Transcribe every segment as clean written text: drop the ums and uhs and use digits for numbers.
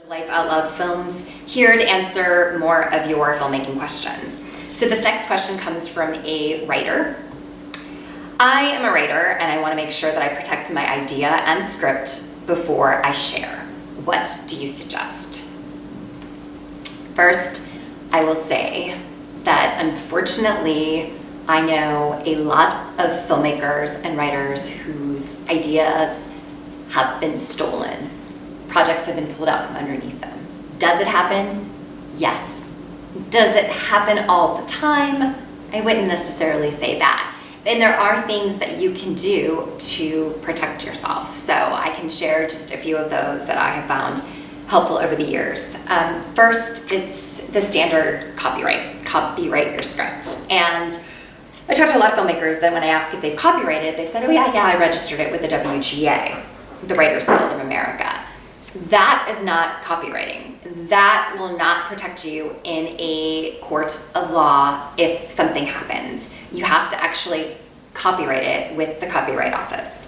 Life Out Loud Films, here to answer more of your filmmaking questions. So this next question comes from a writer. I am a writer and I want to make sure that I protect my idea and script before I share. What do you suggest? First, I will say that unfortunately, I know a lot of filmmakers and writers whose ideas have been stolen. Projects have been pulled out from underneath them. Does it happen? Yes. Does it happen all the time? I wouldn't necessarily say that. And there are things that you can do to protect yourself. So I can share just a few of those that I have found helpful over the years. First, it's the standard copyright your script. And I talked to a lot of filmmakers that when I ask if they've copyrighted, they've said, oh yeah, I registered it with the WGA, the Writers Guild of America. That is not copywriting. That will not protect you in a court of law if something happens. You have to actually copyright it with the Copyright Office.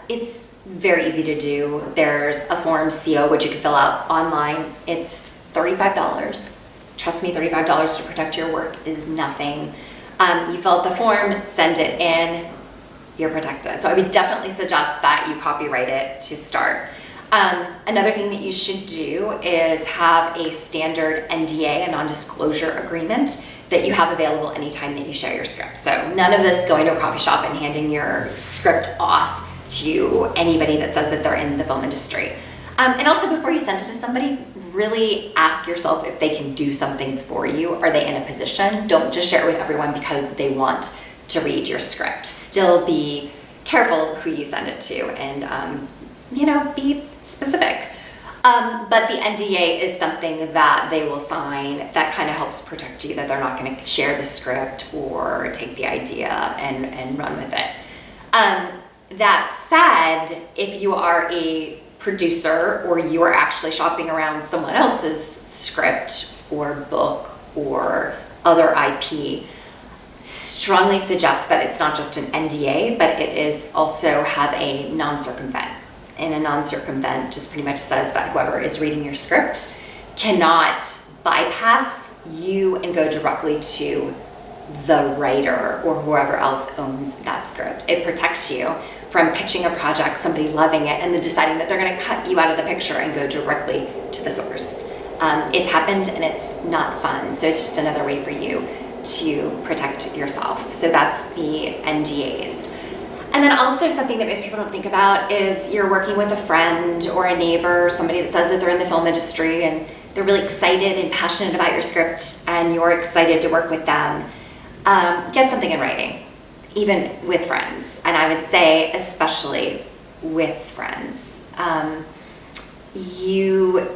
It's very easy to do. There's a Form CO which you can fill out online. It's $35. Trust me, $35 to protect your work is nothing. You fill out the form, send it in, you're protected. So I would definitely suggest that you copyright it to start. Another thing that you should do is have a standard NDA, a non-disclosure agreement, that you have available anytime that you share your script. So none of this going to a coffee shop and handing your script off to anybody that says that they're in the film industry. And also before you send it to somebody, really ask yourself if they can do something for you. Are they in a position? Don't just share it with everyone because they want to read your script. Still be careful who you send it to and be specific. But the NDA is something that they will sign that kind of helps protect you, that they're not going to share the script or take the idea and run with it. That said, if you are a producer or you are actually shopping around someone else's script or book or other IP, strongly suggest that it's not just an NDA, but it is also has a non-circumvent. And a non-circumvent just pretty much says that whoever is reading your script cannot bypass you and go directly to the writer or whoever else owns that script. It protects you from pitching a project, somebody loving it, and then deciding that they're going to cut you out of the picture and go directly to the source. It's happened and it's not fun. So it's just another way for you to protect yourself. So that's the NDAs. And then also something that most people don't think about is you're working with a friend or a neighbor, or somebody that says that they're in the film industry and they're really excited and passionate about your script and you're excited to work with them. Get something in writing, even with friends. And I would say especially with friends. You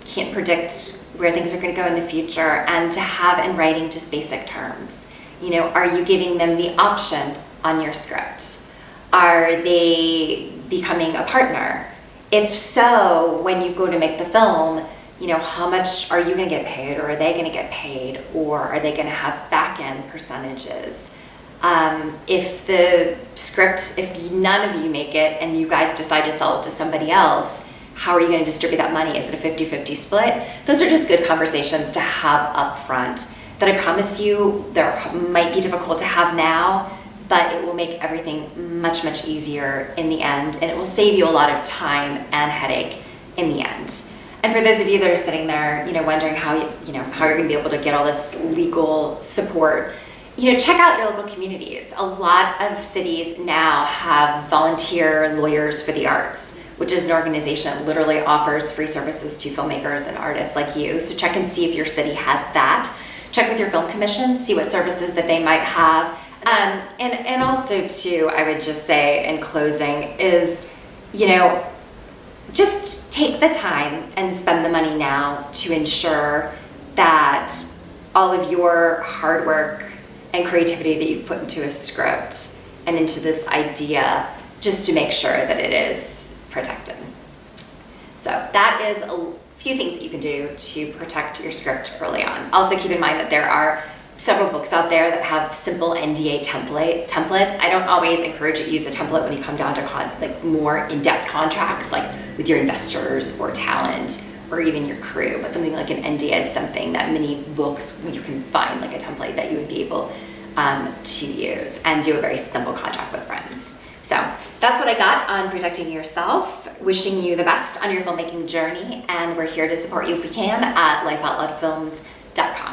can't predict where things are going to go in the future, and to have in writing just basic terms. Are you giving them the option on your script? Are they becoming a partner? If so, when you go to make the film, how much are you going to get paid, or are they going to get paid, or are they going to have back-end percentages? If the script, if none of you make it and you guys decide to sell it to somebody else, how are you going to distribute that money? Is it a 50-50 split? Those are just good conversations to have up front that I promise you there might be difficult to have now, but it will make everything much, much easier in the end, and it will save you a lot of time and headache in the end. And for those of you that are sitting there, wondering how how you're going to be able to get all this legal support, check out your local communities. A lot of cities now have volunteer lawyers for the arts, which is an organization that literally offers free services to filmmakers and artists like you. So check and see if your city has that. Check with your film commission, see what services that they might have. And also too, I would just say in closing is, just take the time and spend the money now to ensure that all of your hard work and creativity that you've put into a script and into this idea, just to make sure that it is protected. So that is a few things that you can do to protect your script early on. Also keep in mind that there are several books out there that have simple NDA templates. I don't always encourage you to use a template when you come down to more in-depth contracts, like with your investors or talent or even your crew, but something like an NDA is something that many books, you can find like a template that you would be able to use, and do a very simple contract with friends. So that's what I got on protecting yourself. Wishing you the best on your filmmaking journey, and we're here to support you if we can at lifeoutloudfilms.com.